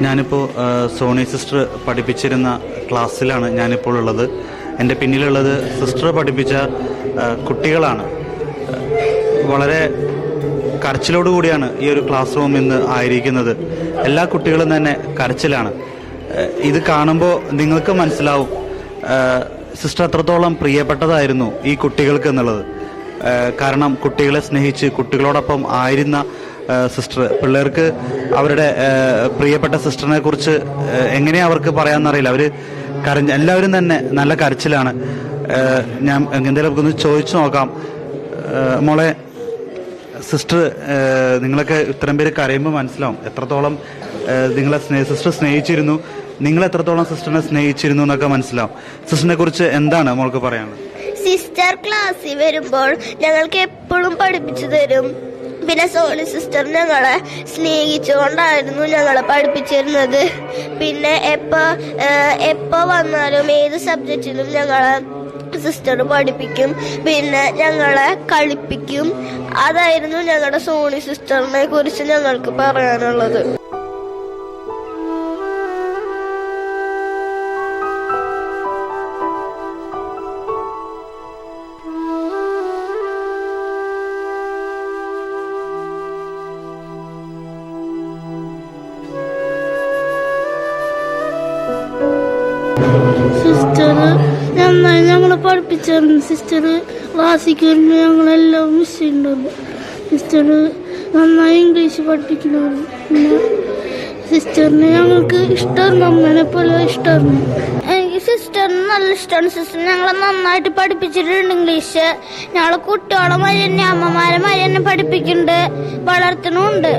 ഞാനിപ്പോൾ Sony sister പഠിപ്പിച്ചിരുന്ന ക്ലാസ്സിലാണ് ഞാനിപ്പോൾ ഉള്ളത്. എൻ്റെ പിന്നിലുള്ളത് സിസ്റ്റർ പഠിപ്പിച്ച കുട്ടികളാണ്. വളരെ കരച്ചിലോടുകൂടിയാണ് ഈ ഒരു ക്ലാസ് റൂം ഇന്ന് ആയിരിക്കുന്നത്. എല്ലാ കുട്ടികളും തന്നെ കരച്ചിലാണ്. ഇത് കാണുമ്പോൾ നിങ്ങൾക്ക് മനസ്സിലാവും സിസ്റ്റർ എത്രത്തോളം പ്രിയപ്പെട്ടതായിരുന്നു ഈ കുട്ടികൾക്ക് എന്നുള്ളത്. കാരണം കുട്ടികളെ സ്നേഹിച്ച് കുട്ടികളോടൊപ്പം ആയിരുന്ന സിസ്റ്റർ, പിള്ളേർക്ക് അവരുടെ പ്രിയപ്പെട്ട സിസ്റ്ററിനെ കുറിച്ച് എങ്ങനെയാ അവർക്ക് പറയാമെന്നറിയില്ല. അവർ എല്ലാവരും തന്നെ നല്ല കരച്ചിലാണ്. ഞാൻ എന്തെങ്കിലും ഒന്ന് ചോദിച്ചു നോക്കാം. മോളെ, സിസ്റ്റർ നിങ്ങളൊക്കെ ഇത്രയും പേര് കരയുമ്പോൾ മനസ്സിലാവും എത്രത്തോളം നിങ്ങളെ സിസ്റ്റർ സ്നേഹിച്ചിരുന്നു, നിങ്ങൾ എത്രത്തോളം സിസ്റ്ററിനെ സ്നേഹിച്ചിരുന്നു എന്നൊക്കെ മനസ്സിലാവും. സിസ്റ്ററിനെ കുറിച്ച് എന്താണ് മോൾക്ക് പറയാനുള്ളത്? സിസ്റ്റർ ക്ലാസ്സിൽ വരുമ്പോൾ ഞങ്ങൾക്ക് എപ്പോഴും പഠിപ്പിച്ചു തരും. പിന്നെ സോണി സിസ്റ്റർ ഞങ്ങളെ സ്നേഹിച്ചുകൊണ്ടായിരുന്നു ഞങ്ങളെ പഠിപ്പിച്ചിരുന്നത്. പിന്നെ എപ്പോ വന്നാലും ഏത് സബ്ജക്റ്റിലും ഞങ്ങളെ സിസ്റ്റർ പഠിപ്പിക്കും. പിന്നെ ഞങ്ങളെ കളിപ്പിക്കും. അതായിരുന്നു ഞങ്ങളുടെ സോണി സിസ്റ്ററിനെ കുറിച്ച് ഞങ്ങൾക്ക് പറയാനുള്ളത്. സിസ്റ്റർ നന്നായി ഞങ്ങളെ പഠിപ്പിച്ചായിരുന്നു. സിസ്റ്റർ ക്ലാസ്സിക്ക് വരുമ്പോൾ ഞങ്ങളെല്ലാം മിസ് ചെയ്യുന്നുണ്ട്. സിസ്റ്റർ നന്നായി ഇംഗ്ലീഷ് പഠിപ്പിക്കുന്നവരും. പിന്നെ സിസ്റ്ററിന് ഞങ്ങൾക്ക് ഇഷ്ടമായിരുന്നു, അമ്മേനെ പോലെ ഇഷ്ടമായിരുന്നു. എനിക്ക് സിസ്റ്ററിന് നല്ല ഇഷ്ടമാണ്. സിസ്റ്റർ ഞങ്ങളെ നന്നായിട്ട് പഠിപ്പിച്ചിട്ടുണ്ട് ഇംഗ്ലീഷ്. ഞങ്ങളെ കുട്ടികളെ മാതിരി തന്നെ അമ്മമാരെ മാതിരി തന്നെ പഠിപ്പിക്കുന്നുണ്ട്, വളർത്തണമുണ്ട്.